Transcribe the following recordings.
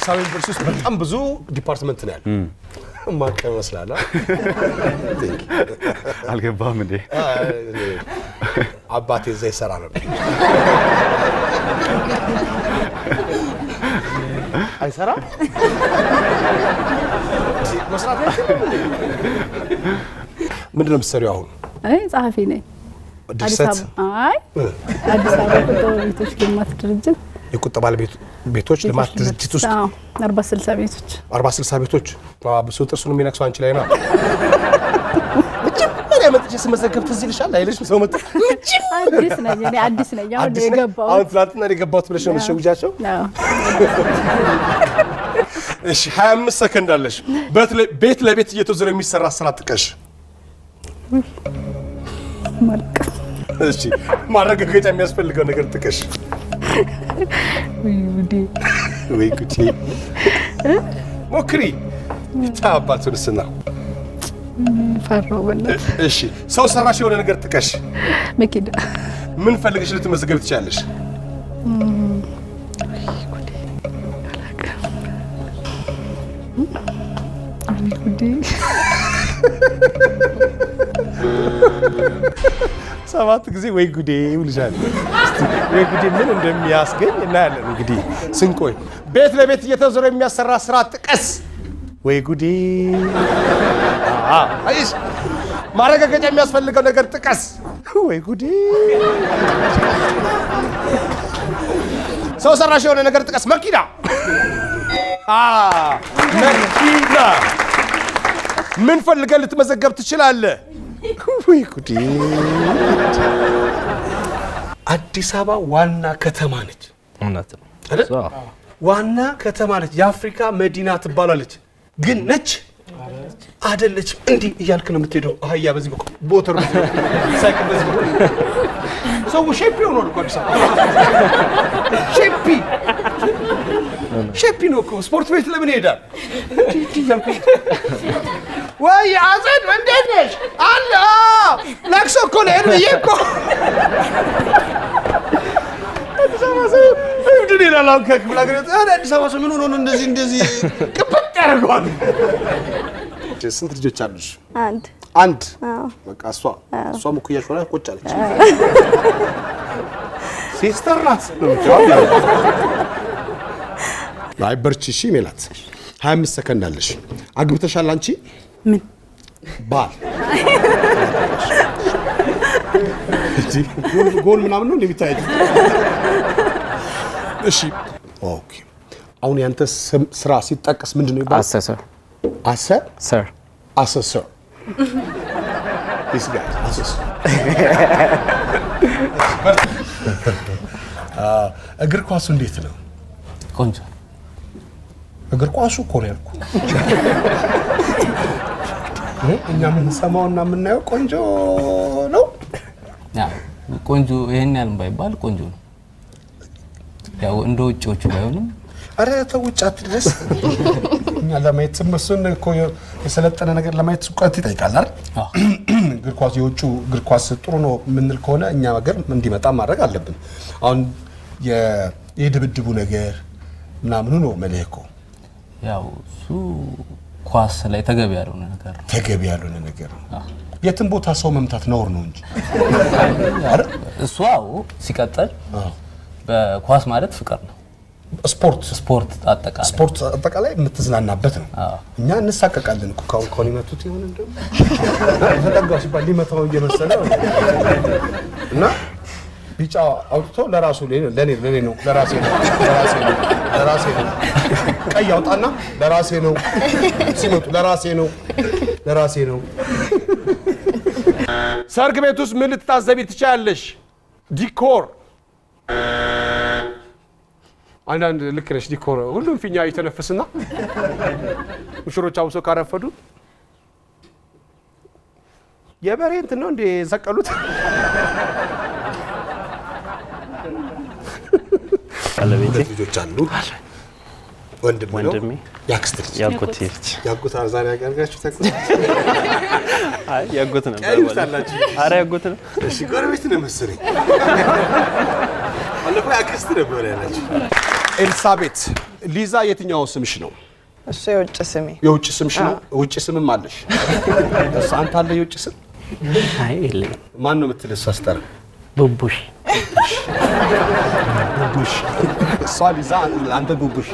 አዲስ አበባ ዩኒቨርሲቲ ውስጥ በጣም ብዙ ዲፓርትመንት ነው ያለው ማቀም መስላላ አልገባም እንዴ አባቴ እዛ ይሰራ ነበር አይሰራ መስራት ምንድነው የምትሰሪው አሁን አይ ጻፊ ነኝ ድርሰት አይ አዲስ አበባ ቁጠባ ቤቶች ልማት ድርጅት የቁጠባ ቤቶች ልማት ድርጅት ውስጥ 40-60 ቤቶች 40-60 ቤቶች ብዙ ጥርሱን የሚነክሰው አንቺ ላይ ነው መጀመሪያ መጥቼ ስመዘገብ ትዝ ይልሻል አይልሽም ሰው መጣ አዲስ ነኝ አሁን የገባው አሁን ትላንትና የገባሁት ብለሽ ነው የምትሸውጃቸው እሺ 25 ሰከንድ አለሽ ቤት ለቤት እየተዞረ የሚሰራ ስራ ጥቀሽ እሺ ማረጋገጫ የሚያስፈልገው ነገር ጥቀሽ ወይ ጉዲ ሞክሪ ታባቱንስና ፈራውና እሺ ሰው ሰራሽ የሆነ ነገር ጥቀሽ መኪና ምን ፈልገሽ ልትመዘገብ ትችያለሽ ጉዲ ሰባት ጊዜ ወይ ጉዴ ይልሻል ወይ ጉዴ ምን እንደሚያስገኝ እናያለን እንግዲህ ስንቆይ ቤት ለቤት እየተዞረ የሚያሰራ ስራ ጥቀስ ወይ ጉዴ አይሽ ማረጋገጫ የሚያስፈልገው ነገር ጥቀስ ወይ ጉዴ ሰው ሰራሽ የሆነ ነገር ጥቀስ መኪና መኪና ምን ፈልገህ ልትመዘገብ ትችላለህ ወይ ጉዴ አዲስ አበባ ዋና ከተማ ነች እውነት ነው ዋና ከተማ ነች የአፍሪካ መዲና ትባላለች ግን ነች አይደለች እንዴ እያልክ ነው የምትሄደው አህያ በዚህ በኩል ቦተር ሳይክል በዚህ በኩል ሰው ሼፒ ሆኗል እኮ አዲስ አበባ ሼፒ ነው እኮ ስፖርት ቤት ለምን ይሄዳል ወይ አዘድ እንዴት ነሽ አለ ለክሶ እኮ ነው እኮ አዲስ አበባ ሰው እንዴ ላላው ከክፍለ ሀገር አዲስ አበባ ሰው ምን ሆኖ ነው እንደዚህ ቅብጥ ያደርገዋል ስንት ልጆች አሉሽ አንድ በቃ እሷም እኮ ያሽወራ ቁጭ አለች ሲስተር ናት ላይ በርቺ እሺ ሜላት 25 ሰከንድ አለሽ አግብተሻል አንቺ ምን ባል ጎል ምናምን ነው እንደሚታየው እሺ ኦኬ አሁን ያንተ ስራ ሲጠቀስ ምንድነው ይባላል assessor this guy assessor እግር ኳሱ እንዴት ነው ቆንጆ እግር ኳሱ እኮ ነው ያልኩት እኛ ምን ሰማውና ምናየው ቆንጆ ነው ያ ቆንጆ ይሄን ያህል ባይባል ቆንጆ ነው ያው እንደ ውጪዎቹ ባይሆንም አረ ተውጭ አትድረስ እኛ ለማየት መስን እኮ የሰለጠነ ነገር ለማየት ሱቃት ይጠይቃል አይደል እግር ኳስ የውጪ እግር ኳስ ጥሩ ነው ምንል ከሆነ እኛ ሀገር እንዲመጣ ማድረግ አለብን አሁን የድብድቡ ነገር ምናምን ነው መልህኮ ያው እሱ ኳስ ላይ ተገቢ ያልሆነ ነገር የትም ቦታ ሰው መምታት ነውር ነው እንጂ አይደል እሱ አው ሲቀጥል በኳስ ማለት ፍቅር ነው ስፖርት አጠቃላይ የምትዝናናበት ነው እኛ እንሳቀቃለን እኮ ካሁን ይመቱት ይሁን እንደው ተጠጋው ሲባል ሊመታው እየመሰለ እና ቢጫ አውጥቶ ለራሱ ለኔ ነው ለራሴ ነው ቀይ አውጣና ለራሴ ነው ሲመቱ ለራሴ ነው ሰርግ ቤት ውስጥ ምን ልትታዘቢ ትችያለሽ ዲኮር አንዳንድ ልክ ነሽ ዲኮር ሁሉም ፊኛ ይተነፍስና ሙሽሮች አውሶ ካረፈዱ የበሬ እንትን ነው እንደ ሰቀሉት አለቤቴ ልጆች አሉ ወንድሜ ያክስት ልጅ ያጎት አዛሪ ያጋርጋችሁ ተቆጥ አይ ያጎት ነበር ማለት አረ ያጎት ነው እሺ ጎረቤት ነው መሰለኝ አለፈ ያክስት ነበር ያላችሁ ኤልሳቤት ሊዛ የትኛው ስምሽ ነው? እሱ የውጭ ስሜ። የውጭ ስምሽ ነው? ውጭ ስምም አለሽ? አንተ አለ የውጭ ስም? አይ የለኝም። ማን ነው የምትልህ? አስጠራ ቡቡሽ ቡቡሽ። እሷ ሊዛ አንተ ቡቡሽ።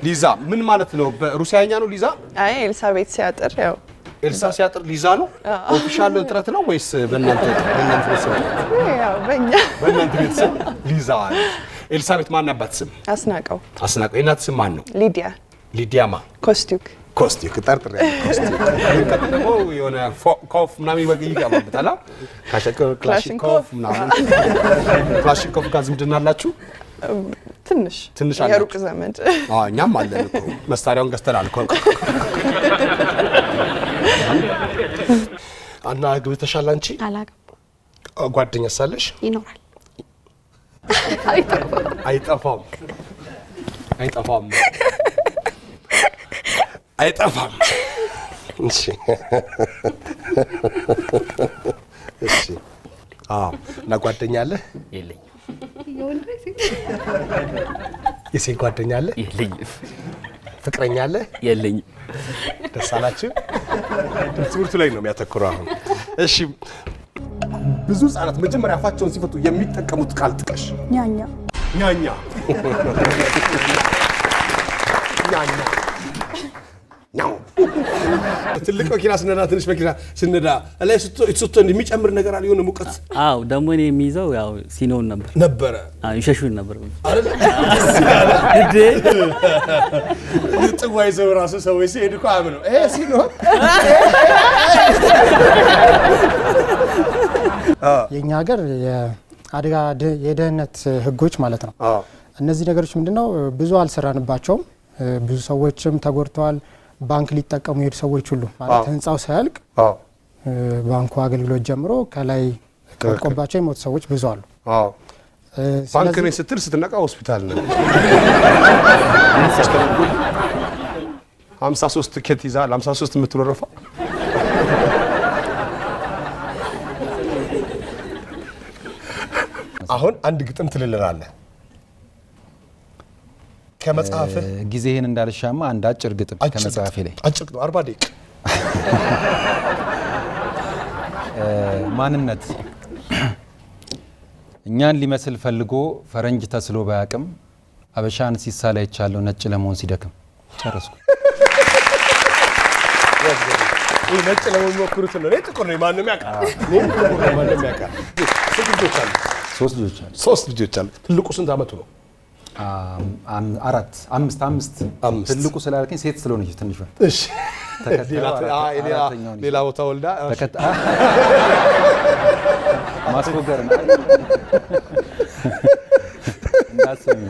ሊዛ ምን ማለት ነው? በሩሲያኛ ነው ሊዛ? አይ ኤልሳቤት ሲያጥር ያው ኤልሳ ሲያጥር ሊዛ ነው? ኦፊሻል ጥረት ነው ወይስ በእናንተ ቤተሰብ? ያው በእናንተ ቤተሰብ ሊዛ። ኤልሳቤት ማን አባት ስም? አስናቀው። አስናቀው። የእናት ስም ማን ነው? ሊዲያ። ሊዲያማ ኮስቲዩክ። ኮስቲዩክ ጠርጥሬ ኮስቲዩክ። ደግሞ የሆነ ኮፍ ምናምን ይገባበታል። ክላሽንኮቭ ምናምን። ክላሽንኮቭ ጋር ዝምድና አላችሁ? ትንሽ አላችሁ? የሩቅ ዘመድ። እኛም አለን እኮ መሳሪያውን ገዝተናል እኮ። አና አግብተሻል አንቺ? አላገባም። ጓደኛ ሳለሽ? ይኖራል። አይጠፋም። እሺ እና ጓደኛ አለ? የለኝም። የሴት ጓደኛ አለ? የለኝም። ፍቅረኛ አለ? የለኝም። ደስ አላችሁ? ትምህርቱ ላይ ነው የሚያተኩረው አሁን። እሺ ብዙ ህጻናት መጀመሪያ አፋቸውን ሲፈቱ የሚጠቀሙት ቃል ጥቀሽ። ኛኛ ኛኛ ኛው። ትልቅ መኪና ስነዳ ትንሽ መኪና ስነዳ ላይ ስትቶ የሚጨምር ነገር አለ የሆነ ሙቀት። አዎ ደግሞ እኔ የሚይዘው ያው ሲኖን ነበረ። አዎ ይሸሹን ነበር አይደል? እንዴ ጥዋ ይዘው ራሱ ሰዎች ሲሄዱ እኮ አምነው ይሄ ሲኖ የኛ ሀገር የአደጋ የደህንነት ህጎች ማለት ነው። እነዚህ ነገሮች ምንድነው ብዙ አልሰራንባቸውም። ብዙ ሰዎችም ተጎድተዋል። ባንክ ሊጠቀሙ የሄዱ ሰዎች ሁሉ ማለት ህንጻው ሳያልቅ ባንኩ አገልግሎት ጀምሮ ከላይ ተቆባቸው የሞቱ ሰዎች ብዙ አሉ። ባንክ ነኝ ስትል ስትነቃ ሆስፒታል ነው። 53 ትኬት ይዛል። 53 የምትወረፋ አሁን አንድ ግጥም ትልልናለህ ከመጽሐፍህ። ጊዜህን እንዳልሻማ አንድ አጭር ግጥም ከመጽሐፌ ላይ። አጭር ነው 40 ደቂቃ። ማንነት እኛን ሊመስል ፈልጎ ፈረንጅ ተስሎ ባያቅም አበሻን ሲሳላ ይቻለው ነጭ ለመሆን ሲደክም። ጨረስኩ። ነጭ ለመሆን ሞክሩት ነው። ጥቁር ነው ማንም ያውቃል። ማንም ያውቃል። ሶስት ልጆች አሉ። ትልቁ ስንት አመቱ ነው? አምስት። ትልቁ ስላልከኝ ሴት ስለሆነች ትንሽ ነው። እሺ ሌላ ቦታ ወልዳ ማስፎገር ነው እንዳሰኝ።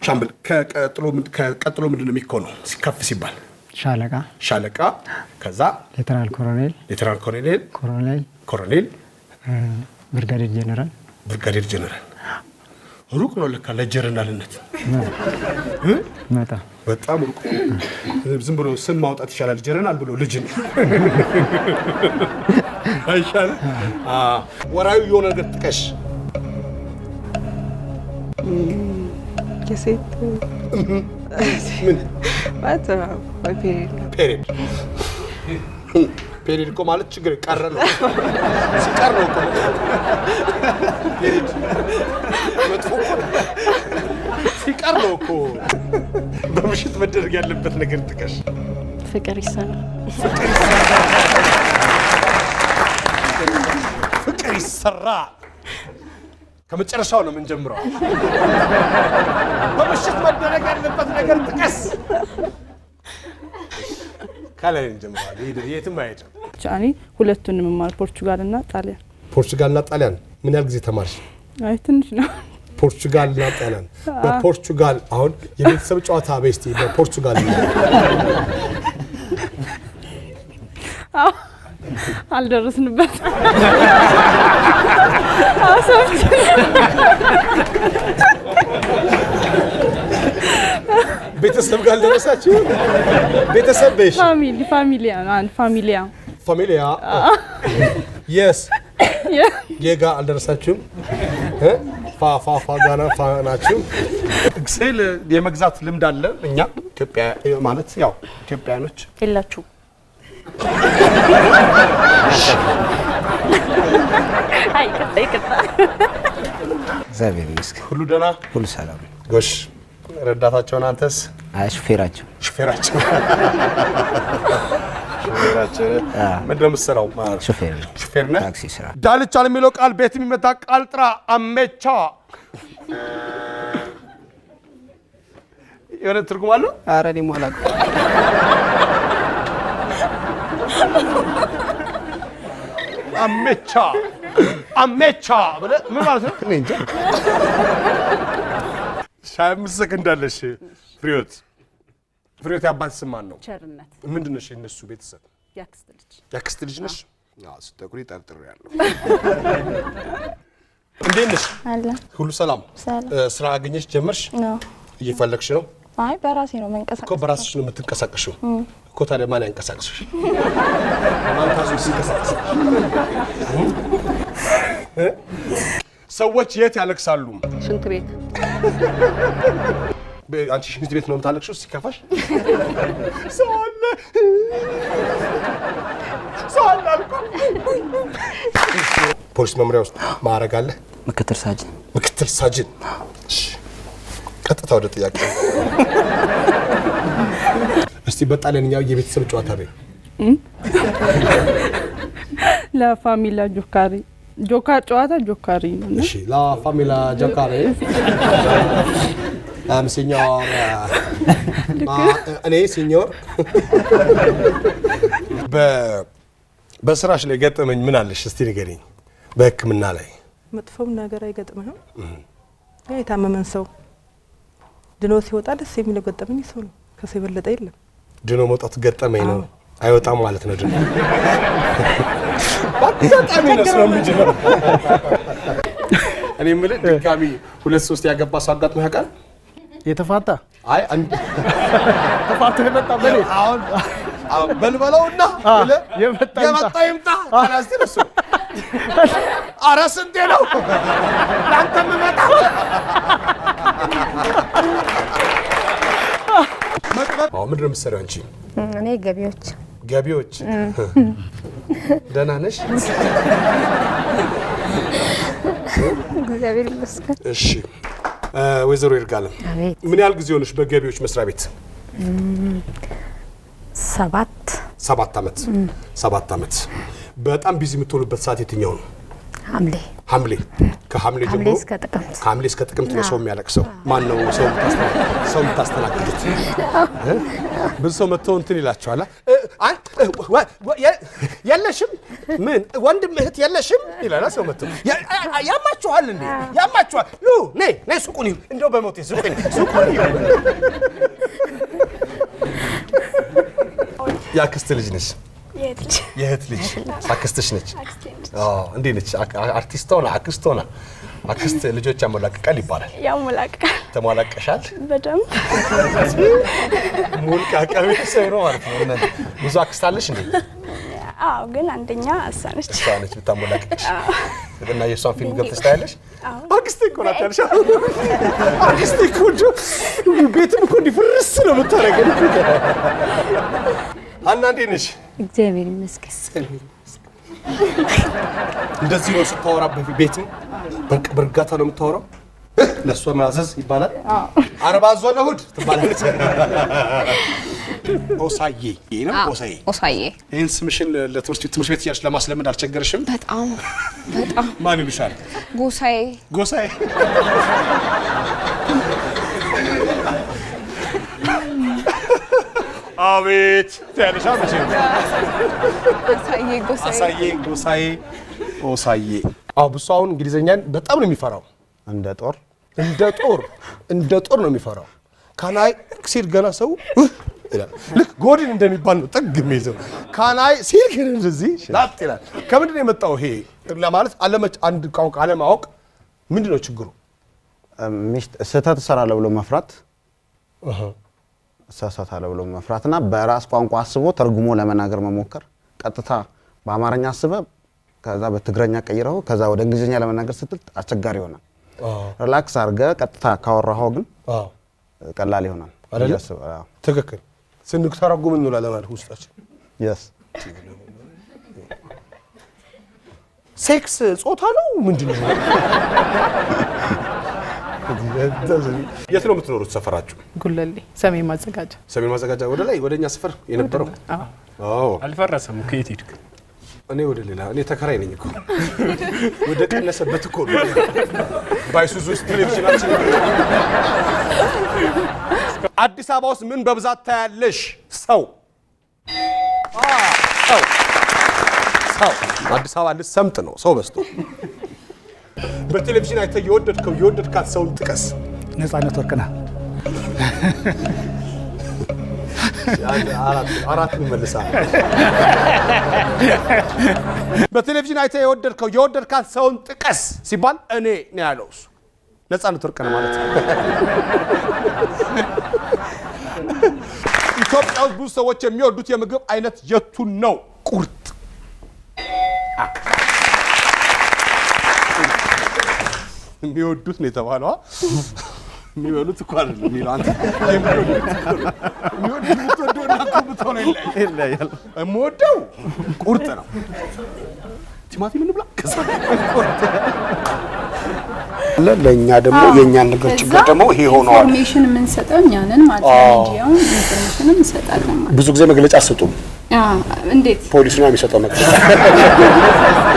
ሻምበል ከቀጥሎ ምንድን ነው የሚሆነው ሲከፍ ሲባል? ሻለቃ ከዛ ሌተናል ኮሎኔል ብርጋዴር ጄኔራል ሩቅ ነው ለካ ለጀነራልነት። በጣም ሩቅ። ዝም ብሎ ስም ማውጣት ይሻላል ጀነራል ብሎ ልጅን አይሻልም? ወራዊ የሆነ ነገር ጥቀሽ። የሴት ምን ፔሪድ እኮ ማለት ችግር ቀረ ነው። ሲቀር ነው እኮ ፔሪድ መጥፎ ሲቀር ነው እኮ። በምሽት መደረግ ያለበት ነገር ጥቀሽ። ፍቅር ይሰራል። ፍቅር ይሰራል። ከመጨረሻው ነው የምንጀምረው። በምሽት መደረግ ያለበት ነገር ጥቀስ። ካላይ እንጀምራለን። የትም አይሄድም። ቻኒ ሁለቱንም ማር ፖርቹጋልና ጣሊያን። ምን ያህል ጊዜ ተማርሽ? አይ ትንሽ ነው። ፖርቹጋልና ጣሊያን። በፖርቹጋል አሁን የቤተሰብ ጨዋታ በስቲ በፖርቹጋል አልደረስንበት። ቤተሰብ ጋር ደረሳችሁ? ቤተሰብ በሽ ፋሚሊያ የስ የጋ አልደረሳችሁም? ፋፋፋ ጋናፋ ናችሁ። ስዕል የመግዛት ልምድ አለ። እኛ ኢትዮጵያ ማለት ያው ኢትዮጵያኖች የላችሁ አይ ከጠይቅታ እግዚአብሔር ይመስገን ሁሉ ደህና ሁሉ ሰላም። ጎሽ ረዳታቸውን አንተስ? አይ ሹፌራቸው ሹፌራቸው ምንድን ነው የምትሰራው? ሹፌር ነህ? ታክሲ ስራ። ዳልቻ የሚለው ቃል ቤት የሚመታ ቃል ጥራ። አሜቻ የሆነ ትርጉም አለው? ኧረ እኔም አላውቅም። አሜቻ ብለህ ምን ማለት ነው? እኔ እንጃ። 25 ሰከንድ አለሽ። ፍሬዎት የአባት ስም ማን ነው? ቸርነት። ምንድን ነሽ የእነሱ ቤተሰብ? ያክስት ልጅ። ያክስት ልጅ ነሽ? አዎ ስትጠቁሪ ጠርጥሬያለሁ። እንዴት ነሽ? አለ ሁሉ ሰላም? ሰላም። ስራ አገኘሽ ጀመርሽ? ነው። እየፈለግሽ ነው? አይ በራሴ ነው መንቀሳቀስ። እኮ በራስሽ ነው የምትንቀሳቀሽው እኮ። ታዲያ ማን ያንቀሳቅስሽ? ማን ታዞ ሲንቀሳቀስ? ሰዎች የት ያለቅሳሉ? ሽንት ቤት። አንቺ ሽንት ቤት ነው የምታለቅሽው ሲከፋሽ? ሰው አለ አልኩ። ፖሊስ መምሪያ ውስጥ ማዕረግ አለ? ምክትል ሳጅን። ምክትል ሳጅን። ቀጥታ ወደ ጥያቄ። እስቲ በጣሊያንኛው የቤተሰብ ጨዋታ በይ። ላ ፋሚላ ጆካሪ ጆካር ጨዋታ ጆካሪ ነው። እሺ ላ ፋሚላ ጆካሪ ሲኞር እኔ ሲኞር። በስራሽ ላይ ገጠመኝ ምን አለሽ እስቲ ንገሪኝ። በሕክምና ላይ መጥፎም ነገር አይገጥምህም? የታመመን ሰው ድኖ ሲወጣ ደስ የሚለው ገጠመኝ ሰው ነው። ከሰው የበለጠ የለም። ድኖ መውጣቱ ገጠመኝ ነው። አይወጣም ማለት ነው። ድኖ በጣም ነው ልጅ ነው። እኔ የምልህ ድጋሚ 2-3 ያገባ ሰው አጋጥሞ ያውቃል? የተፋታ አይ አንድ ተፋታ የመጣ በኔ አሁን በልበለውና የመጣ ይምጣ አላስቲ ነው። ኧረ ስንቴ ነው ላንተም መጣ ምንድን ነው የምትሰሪው አንቺ? እኔ ገቢዎች። ደህና ነሽ? እግዚአብሔር ይመስገን። እሺ ወይዘሮ ይርጋለም ምን ያህል ጊዜ ሆነሽ በገቢዎች መስሪያ ቤት? 7 ዓመት። በጣም ቢዚ የምትሆኑበት ሰዓት የትኛው ነው? ሐምሌ። ከሐምሌ ጀምሮ ከሐምሌ እስከ ጥቅምት ነው ሰው የሚያለቅሰው። ማን ነው ሰው የምታስተናግዱት? ብዙ ሰው መጥቶ እንትን ይላቸዋል። የለሽም ምን ወንድም እህት የለሽም ይላል ሰው መጥቶ። ያማችኋል እንዴ? ያማችኋል? ነይ ሱቁን ይሁ እንደው በሞቴ ሱቁን ያክስት ልጅ ነሽ? የእህት ልጅ አክስትሽ ነች? እንዴት ነች? አርቲስት ሆና አክስት ሆና አክስት ልጆች ያሞላቅቃል ይባላል። ያሞላቅቃል። ተሟላቀሻል? በደንብ ሙልቃቃሚ ሰው ነው ማለት ነው። ብዙ አክስት አለሽ እንዴ? አዎ፣ ግን አንደኛ እሷ ነች ብታሞላቅቅሽ። እና የእሷን ፊልም ገብተሽ ታያለሽ? አክስቴ እኮ ናት ያልሽ። አክስቴ እኮ ቤትም እኮ እንዲፍርስ ነው የምታደርገው። ሀና እንዴት ነሽ? እግዚአብሔር ይመስገን። እንደዚህ ነው ስታወራ ቤትም በእርጋታ ነው የምታወራው? ለእሷ ማዘዝ ይባላል። አረባ ዞን እሑድ ትባላለች። ኦሳዬ ነው። ኦሳዬ። ይህን ስምሽን ለትምህርት ቤት እያልሽ ለማስለመድ አልቸገረሽም? በጣም ማን ይሉሻል? ጎሳዬ። አቤት ታያለሽ። አሳዬ ጎሳዬ ኦሳዬ። ብሱ አሁን እንግሊዘኛን በጣም ነው የሚፈራው። እንደ ጦር ነው የሚፈራው። ካናይ ሲል ገና ሰው ልክ ጎድን እንደሚባል ነው ጥግ የሚይዘው። ካናይ ሲል ግን እንደዚህ ላጥ ይላል። ከምንድን ነው የመጣው ይሄ ለማለት? አንድ ቋንቋ አለማወቅ ምንድን ነው ችግሩ? ስህተት እሰራለሁ ብሎ መፍራት፣ እሳሳታለሁ ብሎ መፍራትና በራስ ቋንቋ አስቦ ተርጉሞ ለመናገር መሞከር። ቀጥታ በአማርኛ አስበህ ከዛ በትግረኛ ቀይረው ከዛ ወደ እንግሊዝኛ ለመናገር ስትል አስቸጋሪ ይሆናል። ሪላክስ አድርገህ ቀጥታ ካወራኸው ግን ቀላል ይሆናል አይደል? ትክክል። ስንተረጉም እንውላለን ማለት ውስጣችን yes ሴክስ ጾታ ነው ምንድነው? የት ነው የምትኖሩት ሰፈራችሁ? ጉለሌ ሰሜን ማዘጋጃ። ሰሜን ማዘጋጃ ወደ ላይ ወደኛ ሰፈር የነበረው? አዎ። አልፈረሰም እኮ የት ሄድክ? እኔ ወደ ሌላ እኔ ተከራይ ነኝ እኮ ወደ ቀነሰበት እኮ ነው ባይሱዙ ውስጥ ቴሌቪዥናችን አዲስ አበባ ውስጥ ምን በብዛት ታያለሽ? ሰው አዲስ አበባ ልሰምጥ ነው ሰው በዝቶ በቴሌቪዥን አይተህ የወደድካት ሰውን ጥቀስ። ነፃነት ወርቅነህ አራት መልሳ በቴሌቪዥን አይተህ የወደድካት ሰውን ጥቀስ ሲባል እኔ ነው ያለው እሱ ነፃነት ወርቅነህ ማለት ነው። ኢትዮጵያ ውስጥ ብዙ ሰዎች የሚወዱት የምግብ አይነት የቱን ነው? ቁርጥ የሚወዱት ነው የተባለው የሚበሉት እኮ አይደለም የሚለው አንተ የሚወዱት ወደውና ኩብቶ ነው ይለያል። የምወደው ቁርጥ ነው። ቲማቲም እንብላ ለኛ ደግሞ የኛን ነገር ችግር ደግሞ ይሄ ሆኗል። ኢንፎርሜሽን የምንሰጠው እኛ ነን ማለት ነው። ሚዲያውን ኢንፎርሜሽን እንሰጣለን ማለት ብዙ ጊዜ መግለጫ አሰጡም። እንዴት ፖሊስ ነው የሚሰጠው መግለጫ?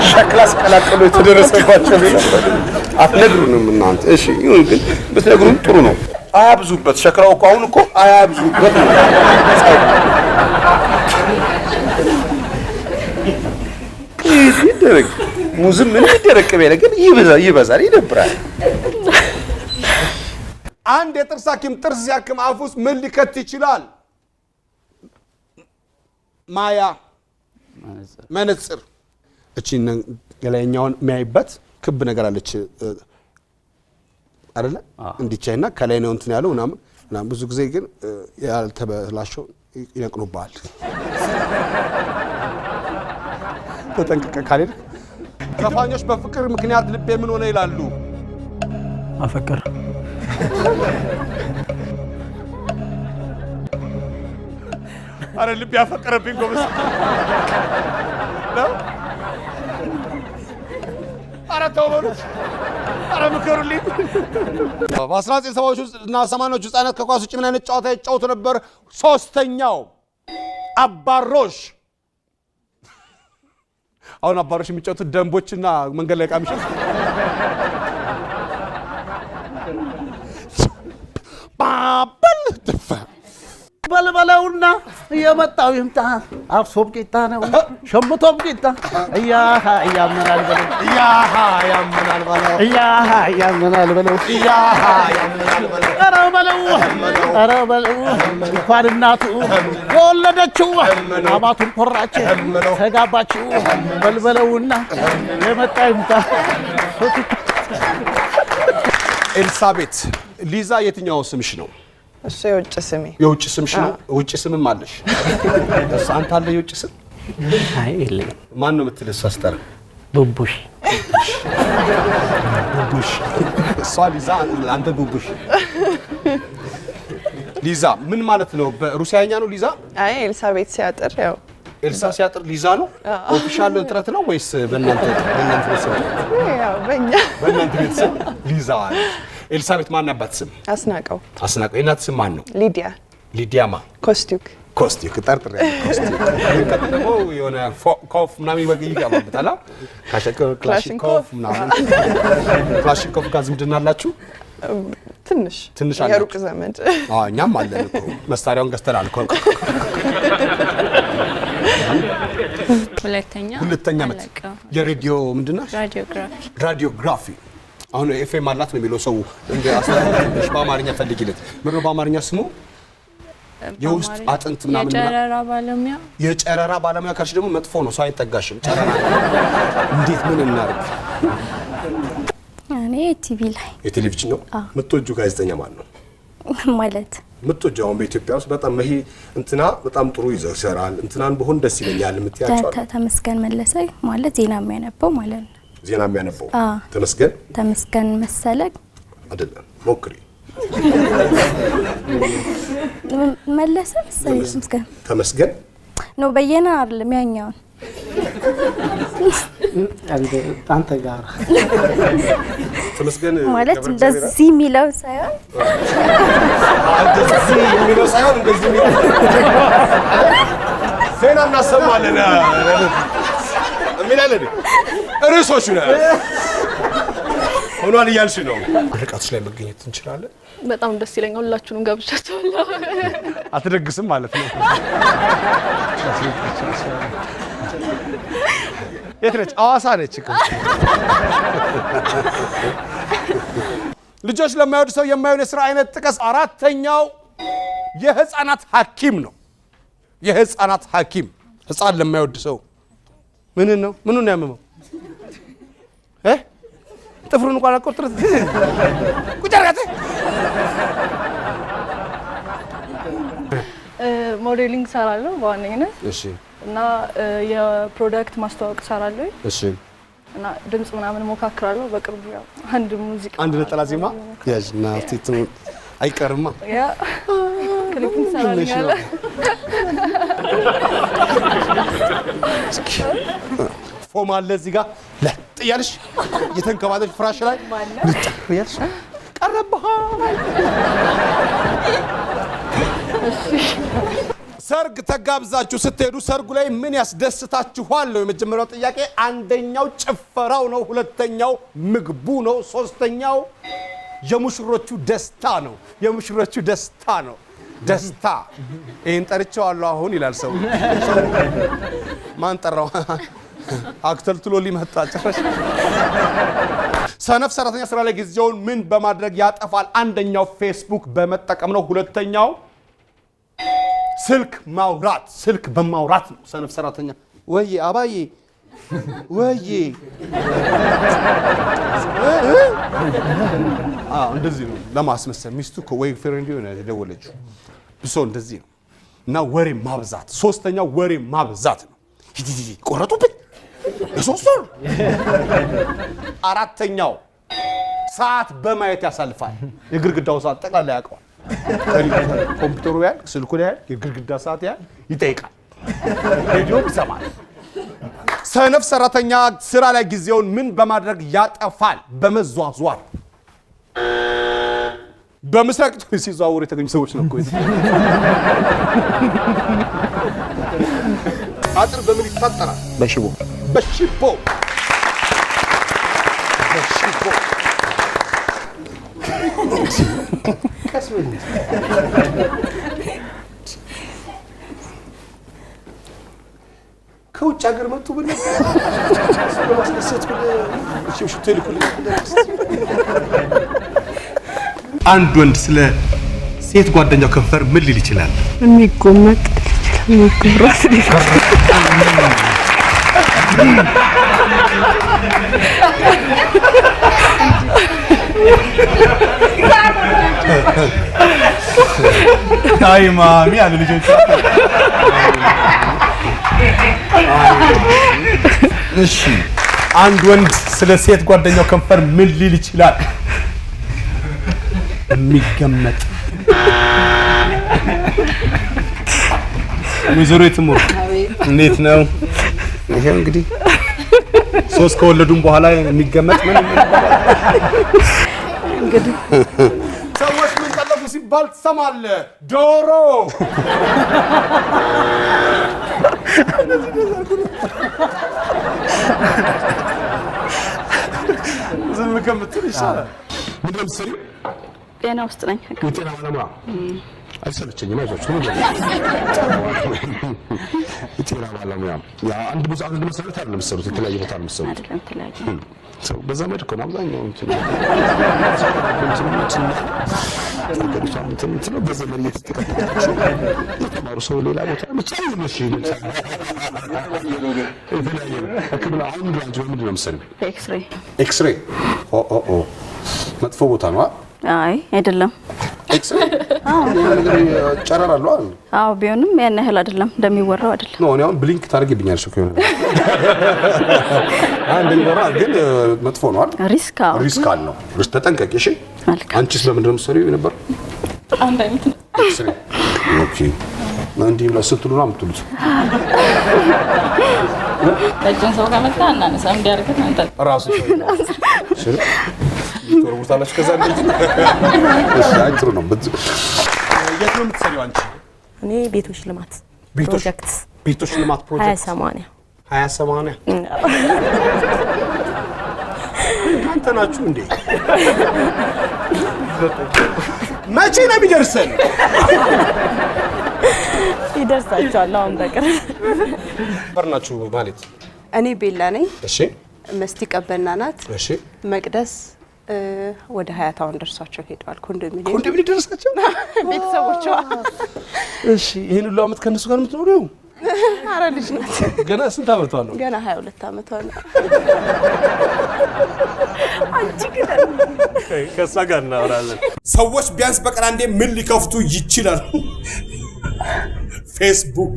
ሸክላስ ቀላቀሉ የተደረሰባቸው አትነግሩንም እናንተ። እሺ ይሁን፣ ግን ብትነግሩን ጥሩ ነው። አያብዙበት። ሸክላው እኮ አሁን እኮ አያብዙበት ነው። ይደረግ ሙዝም ምን ይደረቅ በለ ግን ይበዛል፣ ይደብራል። አንድ የጥርስ ሐኪም ጥርስ ሲያክም አፍ ውስጥ ምን ሊከት ይችላል? ማያ መነጽር። እቺ ገላኛውን የሚያይበት ክብ ነገር አለች አይደለ? እንዲቻይና ከላይ ነው እንትን ያለው እና ብዙ ጊዜ ግን ያልተበላሸው ይነቅኑባል። ተጠንቀቀ ካልሄድ ዘፋኞች በፍቅር ምክንያት ልቤ ምን ሆነ ይላሉ? አፈቀር አረ ልቤ ያፈቀረብኝ ጎበዝ ነው። አረ ተው በሉት፣ አረ ምከሩልኝ። በ1970ዎቹ እና 80ዎቹ ህጻናት ከኳስ ውጭ ምን አይነት ጨዋታ ይጫወቱ ነበር? ሶስተኛው አባሮሽ። አሁን አባሮሽ የሚጫወቱት ደንቦችና መንገድ ላይ ቃሚሽ ባበል ተፈ በልበለውና የመጣው ይምጣ። አብሶም ቂጣ ነው ሸምቶም ቂጣ እያሃ ያምናል በለው እያሃ ያምናል በለው እያሃ ያምናል በለው እያሃ ያምናል በለው ኧረ በለው ኧረ በለው እንኳን እናቱ የወለደችው አባቱን ኮራች ተጋባችው። በልበለውና የመጣ ይምጣ። ኤልሳቤት ሊዛ የትኛው ስምሽ ነው? እሱ የውጭ ስሜ። የውጭ ስምሽ ነው? ውጭ ስምም አለሽ? እሱ አንተ አለ የውጭ ስም? አይ የለኝም። ማን ነው የምትልስ አስተር? ቡቡሽ ቡቡሽ። እሷ ሊዛ አንተ ቡቡሽ። ሊዛ ምን ማለት ነው? በሩሲያኛ ነው ሊዛ? አይ ኤልሳቤት ሲያጥር ያው ኤልሳ ሲያጥር ሊዛ ነው? ኦፊሻል ጥረት ነው ወይስ በእናንተ ቤተሰብ? ያው በእናንተ ቤተሰብ ሊዛ። ኤልሳቤት ማን አባት ስም? አስናቀው። አስናቀው። የእናት ስም ማን ነው? ሊዲያ። ሊዲያማ ኮስቲዩክ። ኮስቲዩክ ጠርጥሬ ኮስቲዩክ። ደግሞ የሆነ ኮፍ ምናምን ይገባበታል። ክላሽንኮቭ ምናምን። ክላሽንኮቭ ጋር ዝምድና አላችሁ? ትንሽ አላችሁ? የሩቅ ዘመድ። እኛም አለን እኮ መሳሪያውን ገዝተናል እኮ። ሁለተኛ ዓመት የሬዲዮ ምንድን ነው? ራዲዮግራፊ። አሁን ኤፍኤም አላት ነው የሚለው ሰው እንደ አስተዳደር በአማርኛ ፈልጊለት። ምንድነው በአማርኛ ስሙ? የውስጥ አጥንት ምናምን የጨረራ ባለሙያ ካልሽ ደግሞ መጥፎ ነው፣ ሰው አይጠጋሽም። ጨረራ እንዴት ምን እናርግ? እኔ ቲቪ ላይ የቴሌቪዥን ነው። የምትወጂው ጋዜጠኛ ማን ነው? ማለት የምትወጂው አሁን በኢትዮጵያ ውስጥ በጣም ይሄ እንትና በጣም ጥሩ ይሰራል እንትናን በሆን ደስ ይለኛል የምትያቸው? ተመስገን መለሰ ማለት ዜና የሚያነበው ማለት ነው። ዜና የሚያነበው ተመስገን መሰለ አይደለም ሞክሪ መለሰ ተመስገን ነው በየና አይደለም ያኛው አንተ ጋር ተመስገን ማለት እንደዚህ የሚለው ሳይሆን እንደዚህ የሚለው ሳይሆን እንደዚህ የሚለው ዜና እናሰማለን የሚላለ ርዕሶቹ ነው ሆኗል እያልሽ ነው ርቀትሽ ላይ መገኘት እንችላለን በጣም ደስ ይለኛል ሁላችሁንም ጋብቻችኋለሁ አትደግስም ማለት ነው የት ነች አዋሳ ነች እኮ ልጆች ለማይወድ ሰው የማይሆን የሥራ አይነት ጥቀስ አራተኛው የህፃናት ሐኪም ነው የህፃናት ሐኪም ህፃን ለማይወድ ሰው ምንን ነው ምኑን ያመመው ጥፍሩን እንኳን አቆጥረት ቁጨራተ ሞዴሊንግ ሰራለሁ በዋነኝነት እሺ እና የፕሮዳክት ማስተዋወቅ ሰራለሁ እሺ እና ድምጽ ምናምን ሞካክራለሁ በቅርቡ ያው አንድ ሙዚቃ አንድ ነጠላ ዜማ ያጅና ቲቱ አይቀርማ ያ ክሊፕ ሰራለሁ ፎም አለ እዚህ ጋር ለጥያልሽ የተንከባለሽ ፍራሽ ላይ ልጥያልሽ ቀረብህ ሰርግ ተጋብዛችሁ ስትሄዱ ሰርጉ ላይ ምን ያስደስታችኋል ነው የመጀመሪያው ጥያቄ አንደኛው ጭፈራው ነው ሁለተኛው ምግቡ ነው ሶስተኛው የሙሽሮቹ ደስታ ነው ደስታ ይሄን ጠርቼዋለሁ አሁን ይላል ሰው ማን ጠራው አክተልትሎ ሊመጣ ጭራሽ ሰነፍ ሰራተኛ ስራ ላይ ጊዜውን ምን በማድረግ ያጠፋል አንደኛው ፌስቡክ በመጠቀም ነው ሁለተኛው ስልክ በማውራት ነው ሰነፍ ሰራተኛ ወይ አባዬ ወይ እንደዚህ ነው ለማስመሰል ሚስቱ ወይ ፍሬንድ ነው የደወለችው ብሶ እንደዚህ ነው እና ወሬ ማብዛት ሶስተኛው ወሬ ማብዛት ነው ቆረጡብኝ ለሶስት ወር አራተኛው ሰዓት በማየት ያሳልፋል የግርግዳው ሰዓት ጠቅላላ ያውቀዋል ኮምፒውተሩ ያል ስልኩ ላይ የግርግዳ ሰዓት ያል ይጠይቃል ሬዲዮ ይሰማል ሰነፍ ሰራተኛ ስራ ላይ ጊዜውን ምን በማድረግ ያጠፋል በመዟዟር በምስራቅ ሲዟዟሩ የተገኙ ሰዎች ነው እኮ አጥር በምን ይፈጠራል በሽቦ ከውጭ ሀገር መጡ ብለ ስለማስደሰት ብለ ሽሽቶ ይልኩልኝ አንድ ወንድ ስለ ሴት ጓደኛው ከንፈር ምን ሊል ይችላል የሚጎመጥ የሚጎራስ አይ ማሚ አሉ ልጆች እሺ አንድ ወንድ ስለ ሴት ጓደኛው ከንፈር ምን ሊል ይችላል የሚገመጥ ወይዘሮ የትሙር እንዴት ነው ይሄ እንግዲህ ሶስት ከወለዱም በኋላ የሚገመጥ ምን እንግዲህ ሰዎች ምን ጠለፉ ሲባል ትሰማለህ ዶሮ ዝም ከምትል ይሻላል ምንድን ነው የምትሰሪው ጤና ውስጥ ነኝ የጤና ባለሙያ አልሰለቸኝም አይዞሽ ምን የጤና ባለሙያ ያ አንድ ብዙ አንድ መሰረት አይደለም የምትሰሩት የተለያየ ቦታ ነው የምትሰሩት አይደለም የተለያየ ሰው በዘመድ እኮ ነው አብዛኛው እንትን ነው በዘመድ እየተጠቀጠቃችሁ የተማሩ ሰው ሌላ ቦታ ምቻው ነው እሺ የተለያየ ሕክምና አሁን ግራንጅ ምንድን ነው የምትሰሪው ኤክስሬይ ኦ መጥፎ ቦታ ነው አይ አይደለም ኤክስሬይ ጨረር አለው አይደል? አዎ ቢሆንም ያን ያህል አይደለም እንደሚወራው አይደለም። ነው አሁን ብሊንክ ታደርግብኛለሽ እኮ ይሆናል። እንደሚወራ ግን መጥፎ ነው አይደል? ሪስክ አለው። ሪስክ ተጠንቀቂ እሺ። አንቺስ በምንድን ነው የምትሰሪው ነበር? አንድ አይነት ነው። ኦኬ እንዲህ ብላ ስትሉ ነው የምትሉት? ረጅም ሰው ከመጣ እናነሳ እንዲያርገን አንተ ራሱ እሺ ተወርውታለች ከዛ ልጅ እሺ አንቺ ነው የት ነው የምትሰሪው አንቺ? እኔ ቤቶች ልማት ፕሮጀክት ቤቶች ልማት ፕሮጀክት 20/80 እናንተ ናችሁ እንዴ? መቼ ነው የሚደርሰን? ይደርሳቸዋል አሁን በቅርብ። በርናችሁ ማለት እኔ ቤላ ነኝ። እሺ መስቲ ቀበና ናት። እሺ መቅደስ ወደ ሀያታውን ደርሷቸው ሄደዋል። ኮንዶሚኒየም ደርሳቸው ቤተሰቦቿ። እሺ ይሄን ሁሉ አመት ከነሱ ጋር የምትኖሪው? ኧረ ልጅ ናት። ገና ስንት አመቷ ነው? ገና 22 አመቷ ነው። አንቺ ግን ከሷ ጋር እናወራለን። ሰዎች ቢያንስ በቀን አንዴ ምን ሊከፍቱ ይችላል? ፌስቡክ።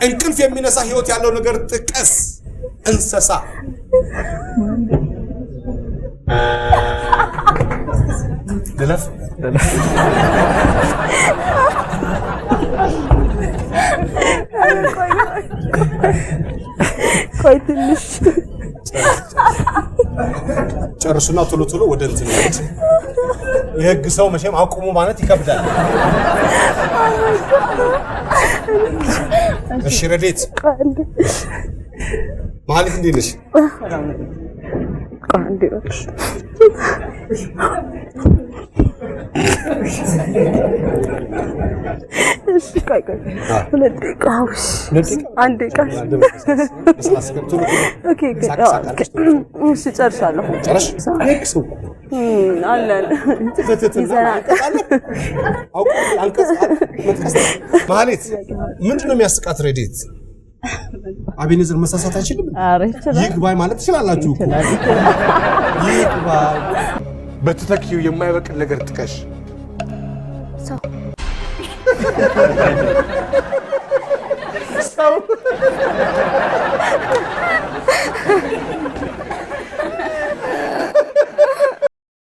እንቅልፍ የሚነሳ ህይወት ያለው ነገር ጥቀስ። እንስሳ። ደለፍ ቆይ ትንሽ ጨርሱና ቶሎ ቶሎ ወደ እንትን ይሄድ። የህግ ሰው መቼም አቁሙ ማለት ይከብዳል። እሺ ረዴት ማለት እንዴት ነሽ? እሺ ቆይ ሁለት ደቂቃ አንድ ደቂቃ ኦኬ እሺ ጨርሻለሁ። ጨርሽ? አለ ማለት ምንድን ነው የሚያስቃት ረዴት? አቤኔዘር መሳሳት አይችልም? ይግባኝ ማለት ትችላላችሁ እኮ። ይግባኝ በትተኪው የማይበቅል ነገር ጥቀሽ። ሰው ሰው